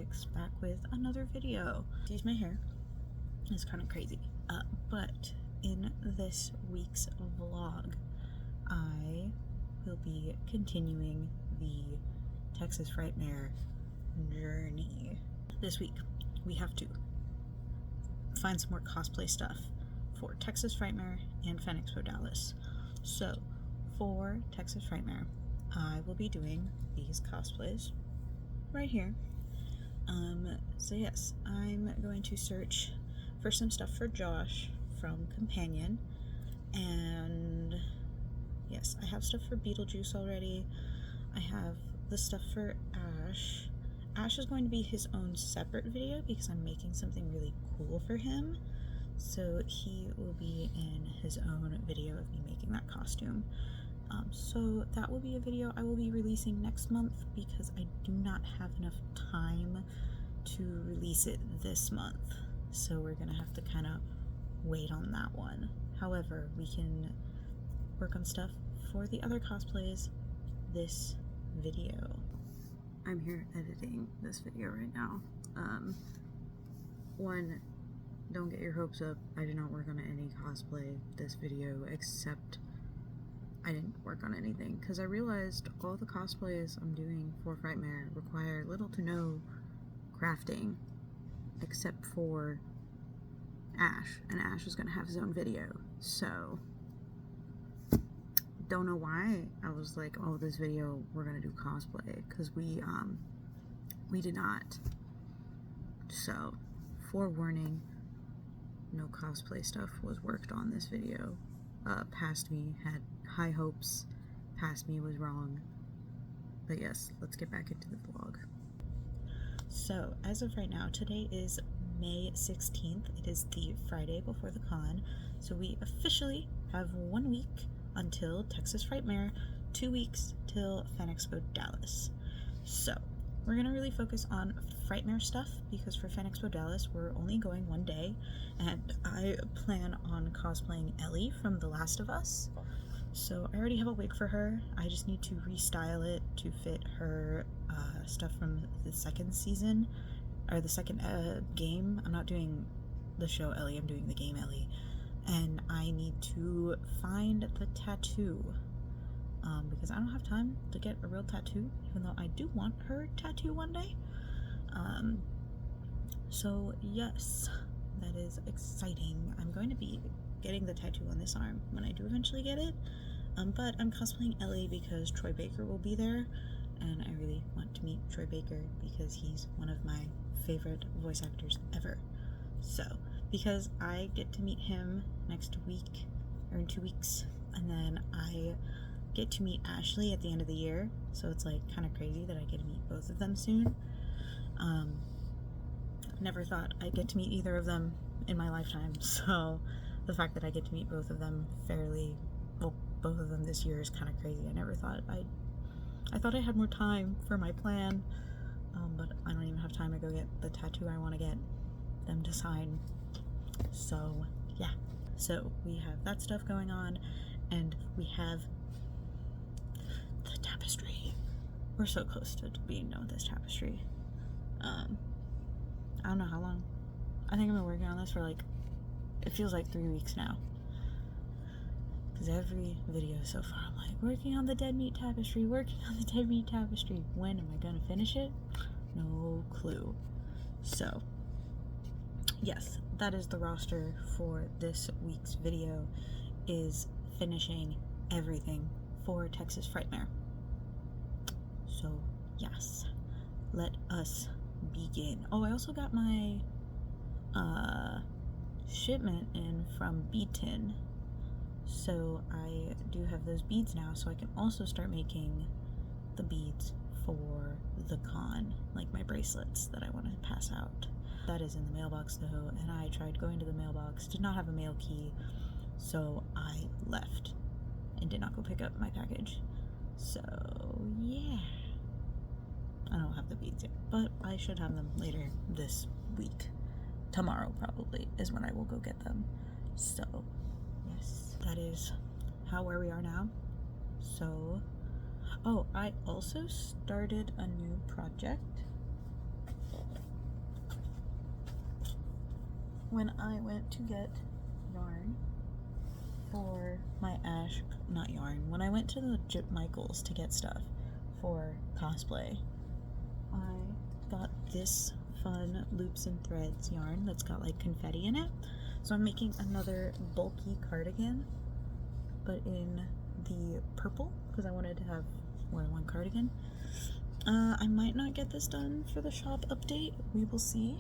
Alex back with another video. Excuse my hair, it's kind of crazy, but in this week's vlog I will be continuing the Texas Frightmare journey. This week we have to find some more cosplay stuff for Texas Frightmare and Fan Expo Dallas. So for Texas Frightmare I will be doing these cosplays right here. So yes, I'm going to search for some stuff for Josh from Companion, and yes, I have stuff for Beetlejuice already. I have the stuff for Ash. Ash is going to be his own separate video because I'm making something really cool for him, so he will be in his own video of me making that costume. So that will be a video I will be releasing next month because I do not have enough time to release it this month. So we're gonna have to kind of wait on that one. However, we can work on stuff for the other cosplays this video. I'm here editing this video right now. One, don't get your hopes up. I did not work on any cosplay this video, except I didn't work on anything because I realized all the cosplays I'm doing for Frightmare require little to no crafting except for Ash, and Ash is gonna have his own video. So don't know why I was like, oh, this video we're gonna do cosplay, because we did not. So forewarning, no cosplay stuff was worked on this video. Past me had high hopes, past me was wrong. But yes, let's get back into the vlog. So as of right now, today is May 16th. It is the Friday before the con, so we officially have 1 week until Texas Frightmare, 2 weeks till Fan Expo Dallas. So we're gonna really focus on Frightmare stuff because for Fan Expo Dallas we're only going 1 day, and I plan on cosplaying Ellie from The Last of Us. So I already have a wig for her. I just need to restyle it to fit her stuff from the second season, or the second game. I'm not doing the show Ellie, I'm doing the game Ellie. And I need to find the tattoo, because I don't have time to get a real tattoo, even though I do want her tattoo one day. So yes, that is exciting. I'm going to be getting the tattoo on this arm when I do eventually get it, but I'm cosplaying Ellie because Troy Baker will be there, and I really want to meet Troy Baker because he's one of my favorite voice actors ever. So because I get to meet him next week, or in 2 weeks, and then I get to meet Ashley at the end of the year, so it's like kind of crazy that I get to meet both of them soon. Never thought I'd get to meet either of them in my lifetime, so the fact that I get to meet both of them both of them this year is kind of crazy. I never thought I thought I had more time for my plan, but I don't even have time to go get the tattoo I want to get them to sign. So yeah, so we have that stuff going on, and we have the Tapestry. We're so close to being done with this Tapestry. I don't know how long. I think I've been working on this for like, it feels like 3 weeks now. Because every video so far I'm like, working on the Dead Meat Tapestry, working on the Dead Meat Tapestry. When am I gonna finish it? No clue. So yes, that is the roster for this week's video, is finishing everything for Texas Frightmare. So yes, let us begin. Oh, I also got my shipment in from Bead Tin, so I do have those beads now, so I can also start making the beads for the con, like my bracelets that I want to pass out. That is in the mailbox though, and I tried going to the mailbox, did not have a mail key, so I left and did not go pick up my package. So yeah, I don't have the beads yet, but I should have them later this week. Tomorrow probably is when I will go get them. So yes, that is where we are now. So, oh, I also started a new project. when I went to get yarn for my when I went to the Jip Michaels to get stuff for cosplay, I got this fun loops and threads yarn that's got like confetti in it. So I'm making another bulky cardigan, but in the purple, because I wanted to have more than one cardigan. I might not get this done for the shop update. We will see.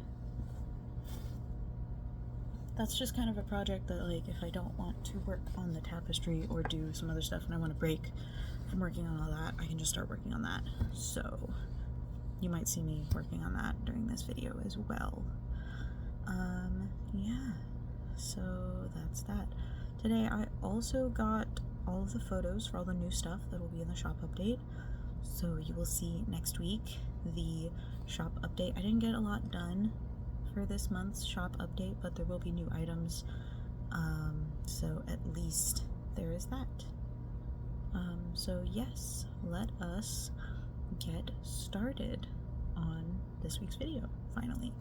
That's just kind of a project that, like, if I don't want to work on the tapestry or do some other stuff and I want to break from working on all that, I can just start working on that. So you might see me working on that during this video as well. Yeah, so that's that. Today I also got all of the photos for all the new stuff that will be in the shop update. So you will see next week the shop update. I didn't get a lot done for this month's shop update, but there will be new items. So at least there is that. So yes, let us get started on this week's video, finally.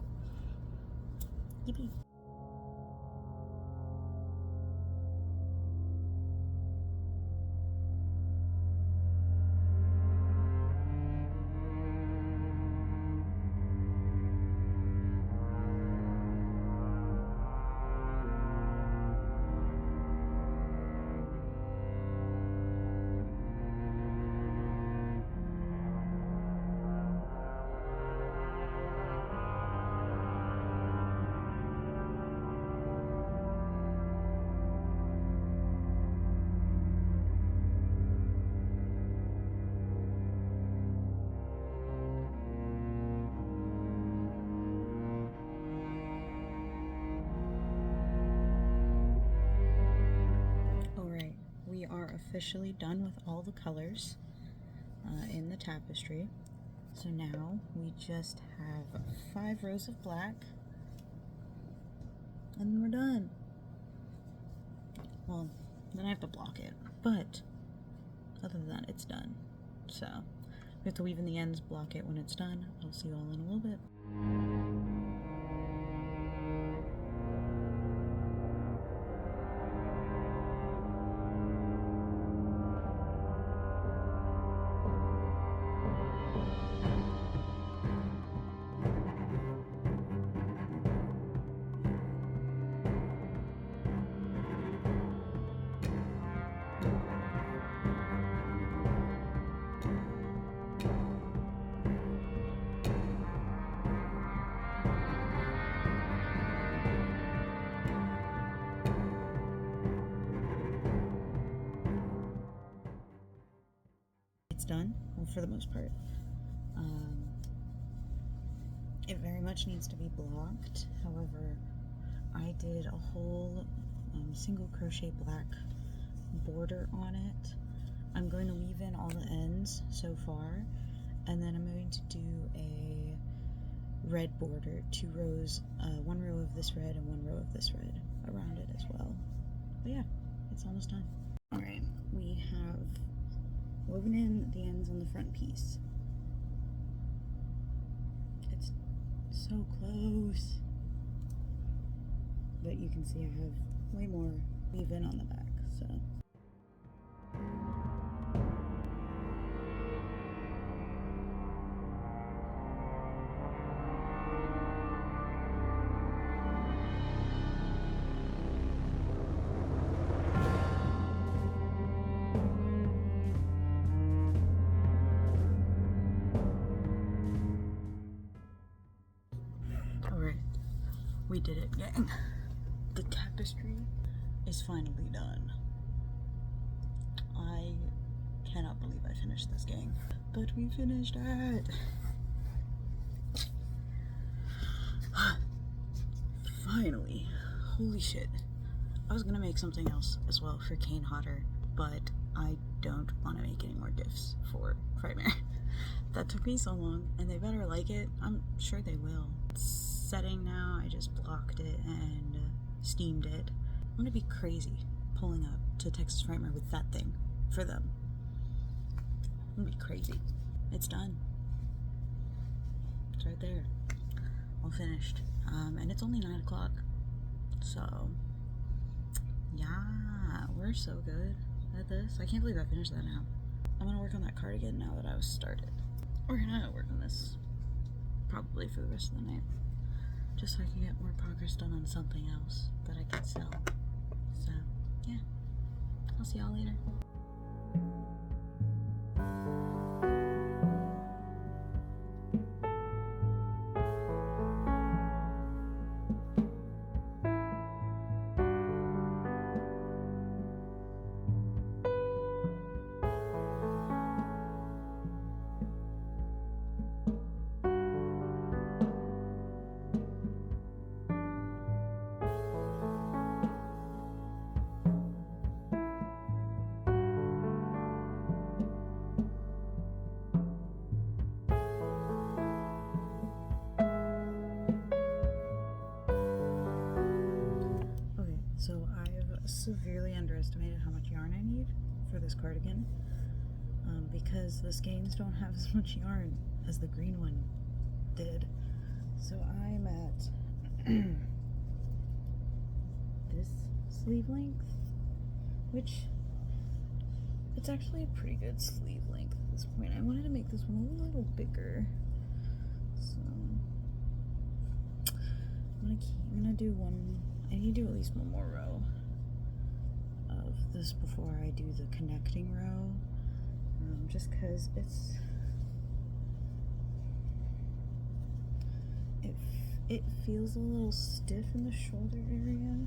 Yippee. Officially done with all the colors in the tapestry. So now we just have 5 rows of black and we're done. Well, then I have to block it, but other than that, it's done. So we have to weave in the ends, block it when it's done. I'll see you all in a little bit. Done, well, for the most part. It very much needs to be blocked. However, I did a whole single crochet black border on it. I'm going to weave in all the ends so far, and then I'm going to do a red border, 2 rows, 1 row of this red and 1 row of this red around it as well. But yeah, it's almost done. Alright, we have woven in the ends on the front piece. It's so close. But you can see I have way more weave in on the back, so. We did it, gang. The tapestry is finally done. I cannot believe I finished this, gang. But we finished it. Finally. Holy shit. I was gonna make something else as well for Kane Hodder, but I don't want to make any more gifts for Frightmare. That took me so long, and they better like it. I'm sure they will. It's setting now. I just blocked it and steamed it. I'm gonna be crazy pulling up to Texas Frightmare with that thing for them. I'm gonna be crazy. It's done. It's right there. All finished. And it's only 9 o'clock. So yeah, we're so good at this. I can't believe I finished that now. I'm gonna work on that cardigan now that I was started. We're gonna work on this probably for the rest of the night, just so I can get more progress done on something else that I can sell. So yeah, I'll see y'all later. So I've severely underestimated how much yarn I need for this cardigan, because the skeins don't have as much yarn as the green one did. So I'm at this sleeve length, which it's actually a pretty good sleeve length at this point. I wanted to make this one a little bigger, so I'm gonna do one. I need to do at least one more row of this before I do the connecting row, just because it feels a little stiff in the shoulder area.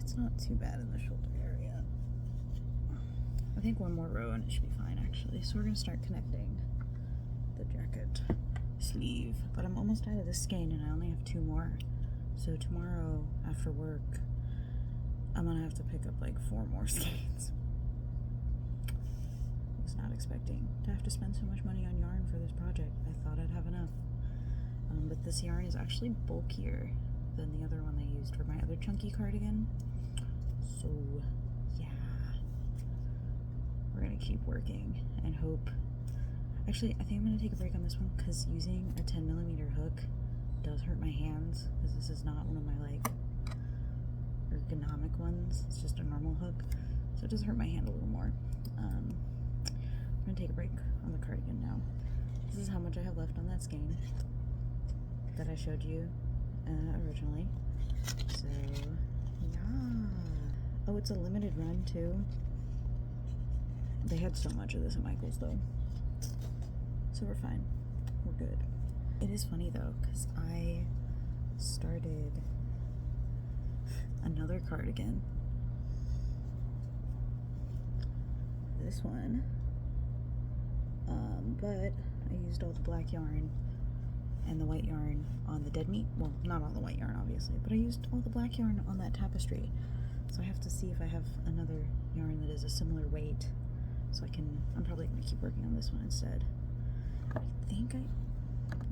It's not too bad in the shoulder area. I think one more row and it should be fine actually. So we're gonna start connecting the jacket sleeve, but I'm almost out of this skein and I only have 2 more. So tomorrow after work, I'm gonna have to pick up like 4 more skeins. I was not expecting to have to spend so much money on yarn for this project. I thought I'd have enough. But this yarn is actually bulkier than the other one I used for my other chunky cardigan. So yeah, we're gonna keep working and hope. Actually, I think I'm gonna take a break on this one because using a 10mm hook does hurt my hands, because this is not one of my like ergonomic ones. It's just a normal hook, so it does hurt my hand a little more. I'm gonna take a break on the cardigan now. This is how much I have left on that skein that I showed you originally. So yeah. Oh, it's a limited run too. They had so much of this at Michael's though, so we're fine. We're good. It is funny though, because I started another cardigan, this one, but I used all the black yarn and the white yarn on the dead meat. Well, not all the white yarn obviously, but I used all the black yarn on that tapestry. So I have to see if I have another yarn that is a similar weight, so I'm probably going to keep working on this one instead. I think I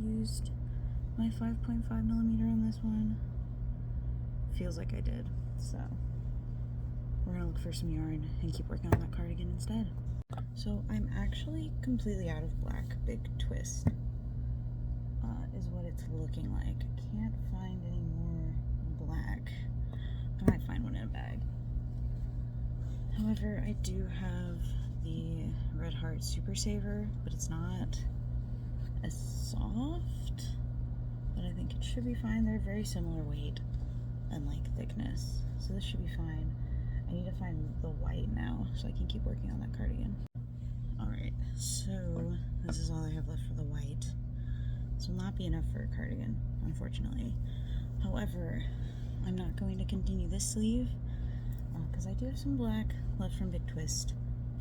used my 5.5mm on this one. Feels like I did. So we're gonna look for some yarn and keep working on that cardigan instead. So I'm actually completely out of black big twist, is what it's looking like. I can't find any more black. I might find one in a bag. However, I do have the Red Heart Super Saver, but it's not as soft, but I think it should be fine. They're very similar weight and like thickness, so this should be fine. I need to find the white now so I can keep working on that cardigan. Alright, so this is all I have left for the white. This will not be enough for a cardigan, unfortunately. However, I'm not going to continue this sleeve because I do have some black left from Big Twist.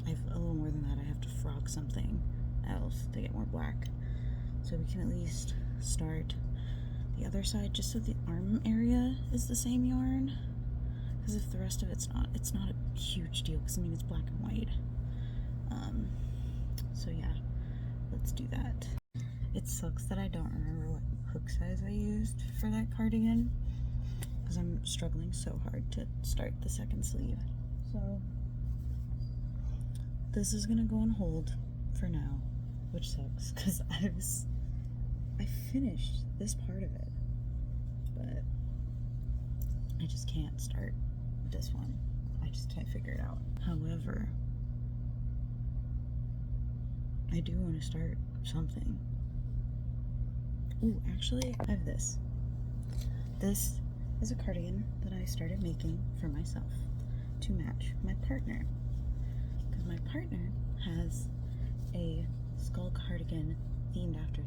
I have a little more than that. I have to frog something else to get more black. So we can at least start the other side just so the arm area is the same yarn. Because if the rest of it's not a huge deal, because I mean it's black and white. So yeah, let's do that. It sucks that I don't remember what hook size I used for that cardigan, because I'm struggling so hard to start the second sleeve. So this is gonna go on hold for now, which sucks because I finished this part of it, but I just can't start this one. I just can't figure it out. However, I do want to start something. Ooh, actually, I have this. This is a cardigan that I started making for myself to match my partner. Because my partner has a skull cardigan themed after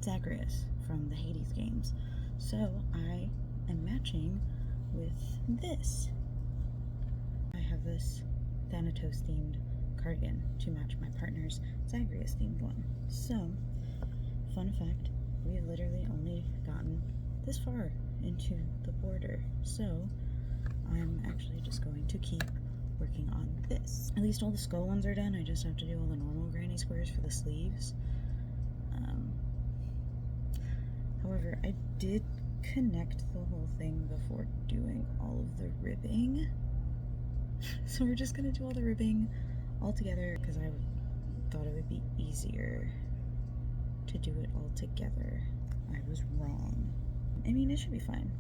Zagreus from the Hades games. So I am matching with this. I have this Thanatos themed cardigan to match my partner's Zagreus themed one. So, fun fact, we have literally only gotten this far into the border. So, I'm actually just going to keep working on this. At least all the skull ones are done. I just have to do all the normal granny squares for the sleeves. However, I did connect the whole thing before doing all of the ribbing. So we're just gonna do all the ribbing all together because I thought it would be easier to do it all together. I was wrong. I mean, it should be fine.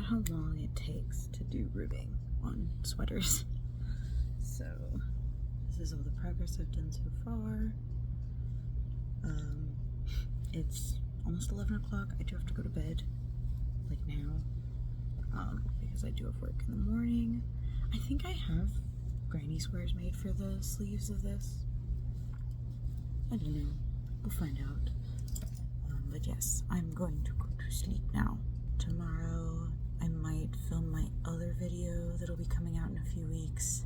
How long it takes to do ribbing on sweaters. So this is all the progress I've done so far. It's almost 11 o'clock. I do have to go to bed like now because I do have work in the morning. I think I have granny squares made for the sleeves of this. I don't know. We'll find out. But yes, I'm going to go to sleep now. Tomorrow I might film my other video that'll be coming out in a few weeks.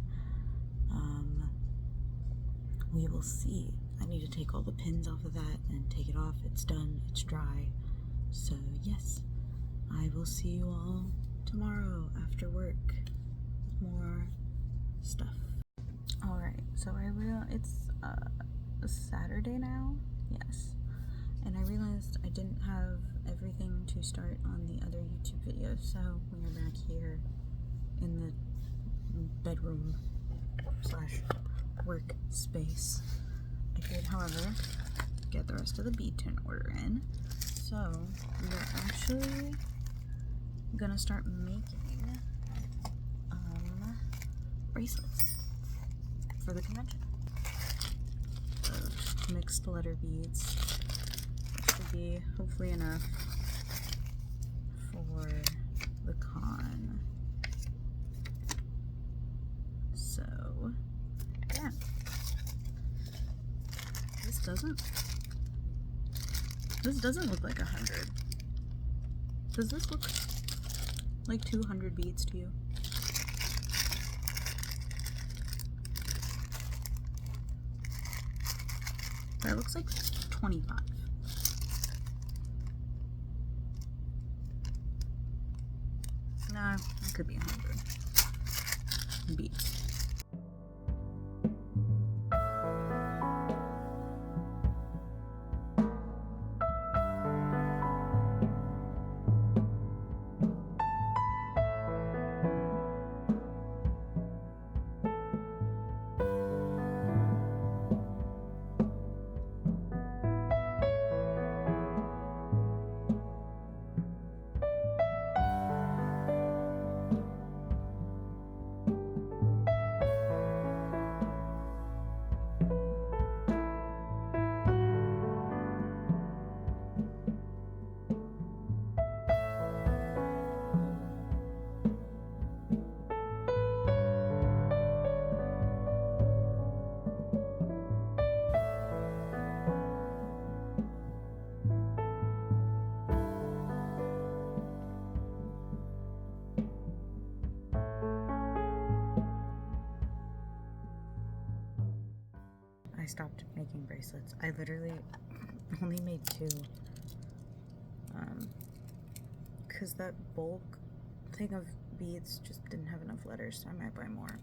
We will see. I need to take all the pins off of that and take it off. It's done. It's dry. So yes, I will see you all tomorrow after work with more stuff. Alright, so it's a Saturday now? Yes. And I realized I didn't have everything to start on the other YouTube video, so we are back here in the bedroom / work space. I did, however, get the rest of the bead tin order in, so we are actually gonna start making bracelets for the convention. So just mixed letter beads. Be hopefully enough for the con. So yeah, this doesn't look like 100. Does this look like 200 beads to you? That looks like 25. No, it could be 100 beads. stopped making bracelets. I literally only made 2. Because that bulk thing of beads just didn't have enough letters, so I might buy more.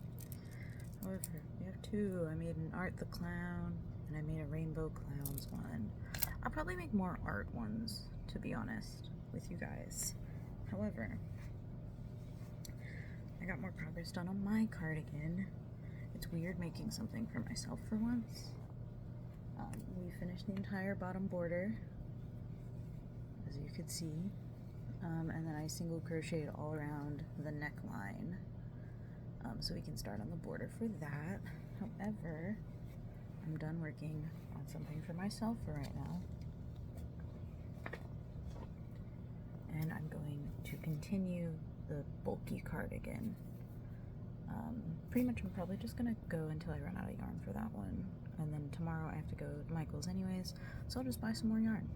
However, we have 2. I made an Art the Clown, and I made a Rainbow Clowns one. I'll probably make more art ones, to be honest, with you guys. However, I got more progress done on my cardigan. It's weird making something for myself for once. We finished the entire bottom border, as you could see, and then I single crocheted all around the neckline, so we can start on the border for that. However, I'm done working on something for myself for right now, and I'm going to continue the bulky cardigan. Pretty much I'm probably just gonna go until I run out of yarn for that one, and then tomorrow I have to go to Michael's anyways, so I'll just buy some more yarn.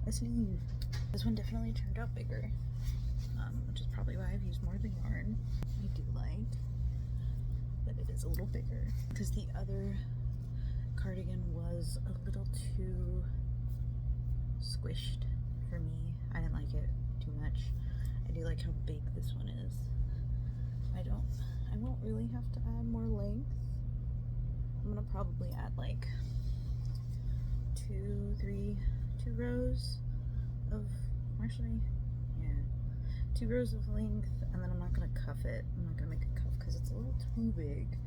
A sleeve. This one definitely turned out bigger, which is probably why I've used more of the yarn. I do like that it is a little bigger, because the other cardigan was a little too squished for me. I didn't like it too much. I do like how big this one is. I won't really have to add more length. I'm gonna probably add like 2 rows of, actually, yeah, 2 rows of length, and then I'm not gonna cuff it. I'm not gonna make a cuff because it's a little too big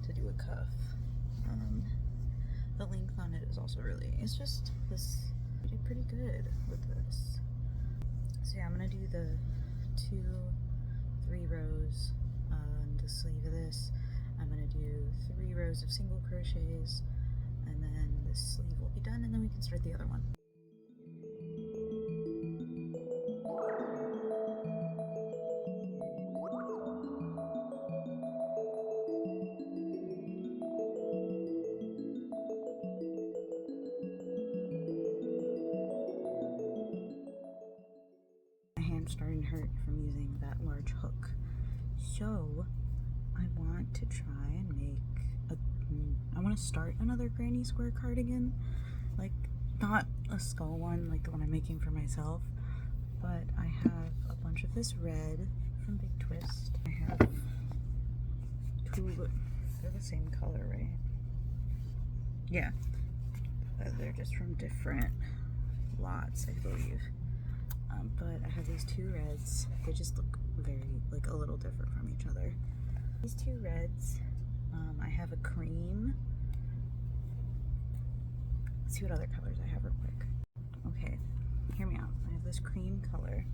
to do a cuff. The length on it is also really, it's just this, I did pretty good with this. So yeah, I'm gonna do the 3 rows on the sleeve of this. I'm gonna do 3 rows of single crochets, and then this sleeve will be done, and then we can start the other one. My hand's starting to hurt from using that large hook, so I want to try and make I want to start another granny square cardigan, like not a skull one like the one I'm making for myself, but I have a bunch of this red from Big Twist. I have 2, they're the same color, right? Yeah, they're just from different lots, I believe. But I have these 2 reds. They just look very, like, a little different from each other. These 2 reds. I have a cream. Let's see what other colors I have real quick. Okay, hear me out. I have this cream color,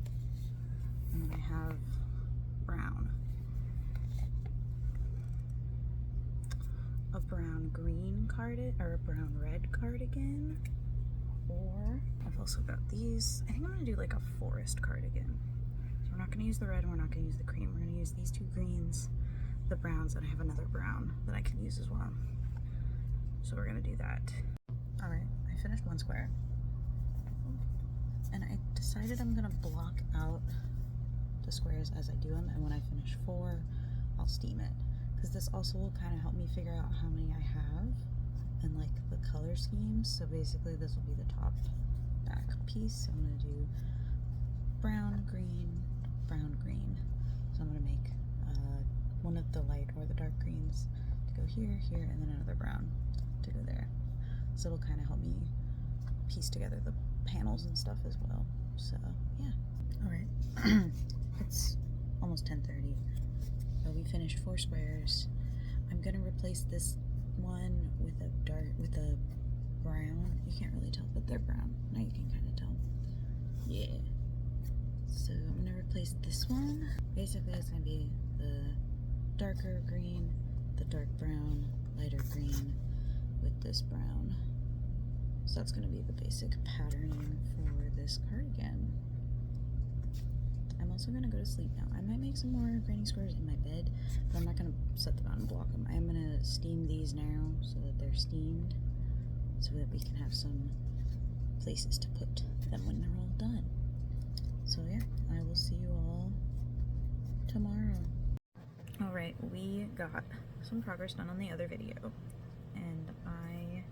and then I have brown. A brown green cardigan, or a brown red cardigan. Or I've also got these. I think I'm gonna do like a forest cardigan. So we're not gonna use the red and we're not gonna use the cream. We're gonna use these 2 greens, the browns, and I have another brown that I can use as well. So we're gonna do that. All right, I finished 1 square. And I decided I'm gonna block out the squares as I do them, and when I finish 4, I'll steam it. because this also will kind of help me figure out how many I have and like the color schemes. So basically this will be the top back piece. So I'm going to do brown, green, brown, green. So I'm going to make one of the light or the dark greens to go here, here, and then another brown to go there. So it'll kind of help me piece together the panels and stuff as well. So yeah. All right. It's almost 10:30. So we finished 4 squares. I'm gonna replace this one with a brown. You can't really tell, but they're brown. Now you can kind of tell. Yeah. So I'm gonna replace this one. Basically, it's gonna be the darker green, the dark brown, lighter green with this brown. So that's gonna be the basic patterning for this cardigan. I'm also gonna go to sleep now. I might make some more granny squares in my bed, but I'm not gonna set them out and block them. I'm gonna steam these now so that they're steamed, so that we can have some places to put them when they're all done. So yeah, I will see you all tomorrow. All right, we got some progress done on the other video, and I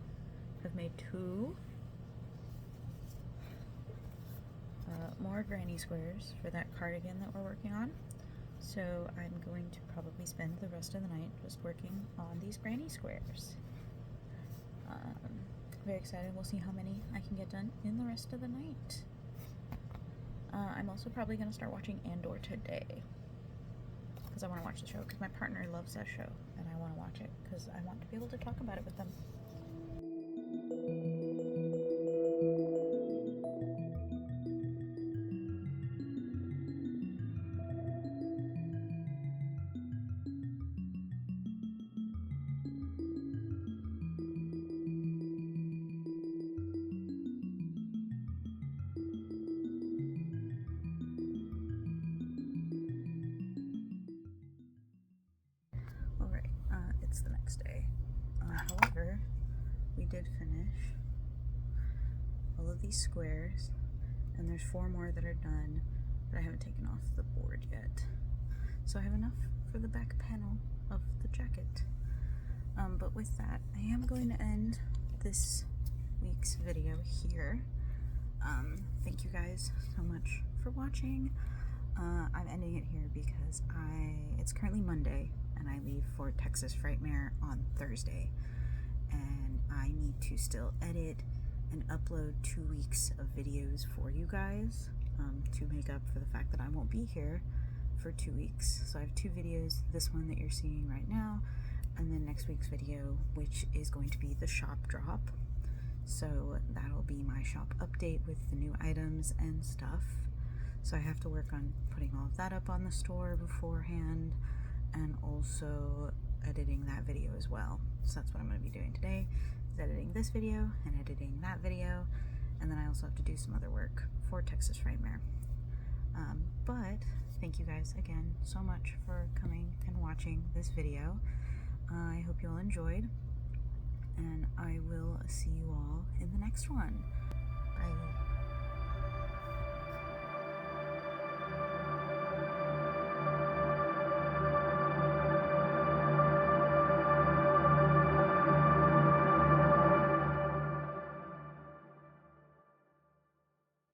have made 2 more granny squares for that cardigan that we're working on. So I'm going to probably spend the rest of the night just working on these granny squares. Very excited. We'll see how many I can get done in the rest of the night. I'm also probably going to start watching Andor today, because I want to watch the show, because my partner loves that show, and I want to watch it because I want to be able to talk about it with them. Alright, it's the next day. However, we did finish all of these squares, and there's 4 more that are done that I haven't taken off the board yet. So I have enough for the back panel of the jacket. But with that, I am going to end this week's video here. Thank you guys so much for watching. I'm ending it here because it's currently Monday, and I leave for Texas Frightmare on Thursday, and I need to still edit and upload 2 weeks of videos for you guys to make up for the fact that I won't be here for 2 weeks. So I have 2 videos, this one that you're seeing right now, and then next week's video, which is going to be the shop drop. So that'll be my shop update with the new items and stuff. So I have to work on putting all of that up on the store beforehand, and also editing that video as well. So that's what I'm going to be doing today, is editing this video and editing that video, and then I also have to do some other work for Texas Frightmare. But thank you guys again so much for coming and watching this video. I hope you all enjoyed, and I will see you all in the next one. Bye.